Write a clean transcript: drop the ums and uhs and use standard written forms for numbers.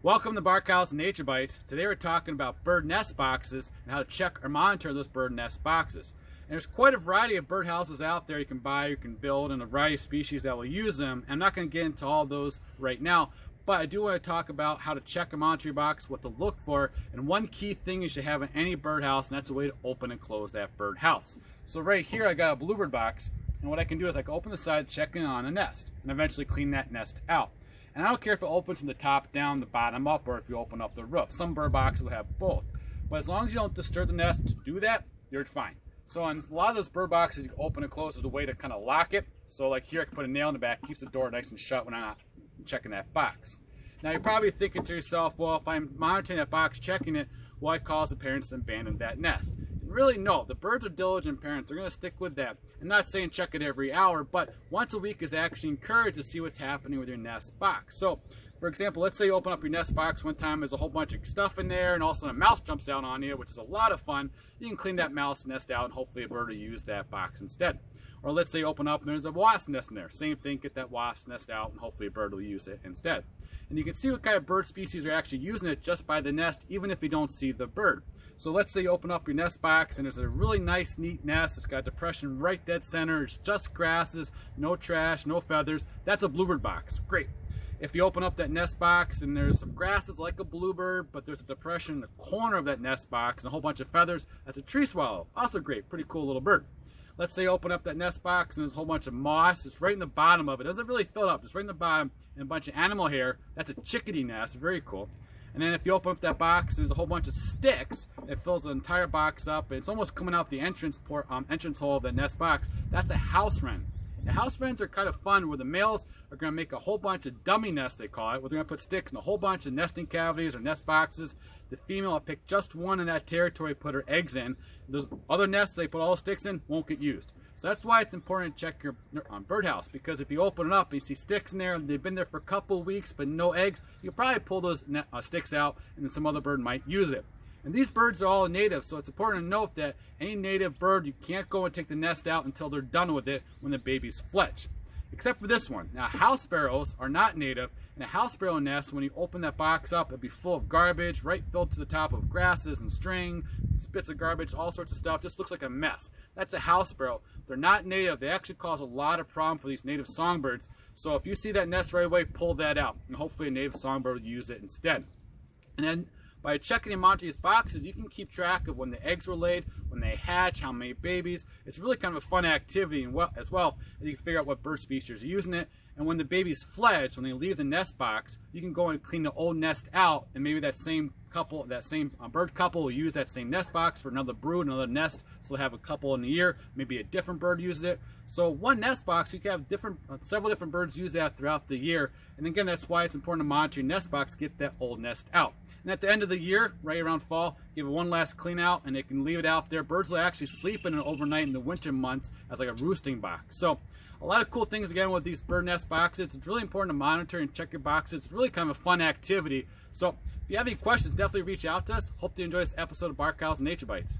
Welcome to Barkhausen Nature Bites. Today we're talking about bird nest boxes and how to check or monitor those bird nest boxes. And there's quite a variety of birdhouses out there you can buy, you can build, and a variety of species that will use them. I'm not going to get into all those right now, but I do want to talk about how to check and monitor your box, what to look for, and one key thing you should have in any birdhouse, and that's a way to open and close that birdhouse. So right here I got a bluebird box, and what I can do is I can open the side, check in on a nest, and eventually clean that nest out. And I don't care if it opens from the top down, the bottom up, or if you open up the roof. Some bird boxes will have both. But as long as you don't disturb the nest to do that, you're fine. So on a lot of those bird boxes, you can open and close as a way to kind of lock it. So like here, I can put a nail in the back, keeps the door nice and shut when I'm not checking that box. Now you're probably thinking to yourself, well, if I'm monitoring that box, checking it, will I cause the parents to abandon that nest? And really, no. The birds are diligent parents. They're going to stick with that. I'm not saying check it every hour, but once a week is actually encouraged to see what's happening with your nest box. So, for example, let's say you open up your nest box one time, there's a whole bunch of stuff in there, and all of a sudden a mouse jumps down on you, which is a lot of fun. You can clean that mouse nest out, and hopefully a bird will use that box instead. Or let's say you open up and there's a wasp nest in there. Same thing, get that wasp nest out, and hopefully a bird will use it instead. And you can see what kind of bird species are actually using it just by the nest, even if you don't see the bird. So let's say you open up your nest box and there's a really nice, neat nest. It's got a depression right dead center. It's just grasses, no trash, no feathers. That's a bluebird box. Great. If you open up that nest box and there's some grasses like a bluebird, but there's a depression in the corner of that nest box and a whole bunch of feathers, that's a tree swallow. Also great. Pretty cool little bird. Let's say you open up that nest box and there's a whole bunch of moss. It's right in the bottom of it. It doesn't really fill up. It's right in the bottom and a bunch of animal hair. That's a chickadee nest. Very cool. And then if you open up that box, there's a whole bunch of sticks. It fills the entire box up. And it's almost coming out the entrance hole of that nest box. That's a house wren. The house wrens are kind of fun where the males are going to make a whole bunch of dummy nests, they call it, where they're going to put sticks in a whole bunch of nesting cavities or nest boxes. The female will pick just one in that territory, put her eggs in. Those other nests they put all the sticks in won't get used. So that's why it's important to check your birdhouse, because if you open it up and you see sticks in there and they've been there for a couple of weeks but no eggs, you probably pull those sticks out and then some other bird might use it. And these birds are all native, so it's important to note that any native bird, you can't go and take the nest out until they're done with it when the babies fledge. Except for this one. Now, house sparrows are not native, and a house sparrow nest, when you open that box up, it'll be full of garbage, right filled to the top of grasses and string, bits of garbage, all sorts of stuff. Just looks like a mess. That's a house sparrow. They're not native. They actually cause a lot of problem for these native songbirds. So if you see that nest right away, pull that out, and hopefully a native songbird will use it instead. And then by checking and monitoring these boxes, you can keep track of when the eggs were laid, when they hatch, how many babies. It's really kind of a fun activity as well. And you can figure out what bird species are using it. And when the babies fledge, when they leave the nest box, you can go and clean the old nest out, and maybe that same couple, bird couple will use that same nest box for another brood, another nest, so they'll have a couple in a year. Maybe a different bird uses it. So one nest box, you can have several different birds use that throughout the year. And again, that's why it's important to monitor your nest box, get that old nest out. And at the end of the year, right around fall, give it one last clean out, and they can leave it out there. Birds will actually sleep in it overnight in the winter months as like a roosting box. So a lot of cool things again with these bird nest boxes. It's really important to monitor and check your boxes. It's really kind of a fun activity. So if you have any questions, definitely reach out to us. Hope you enjoy this episode of Barkhausen Nature Bites.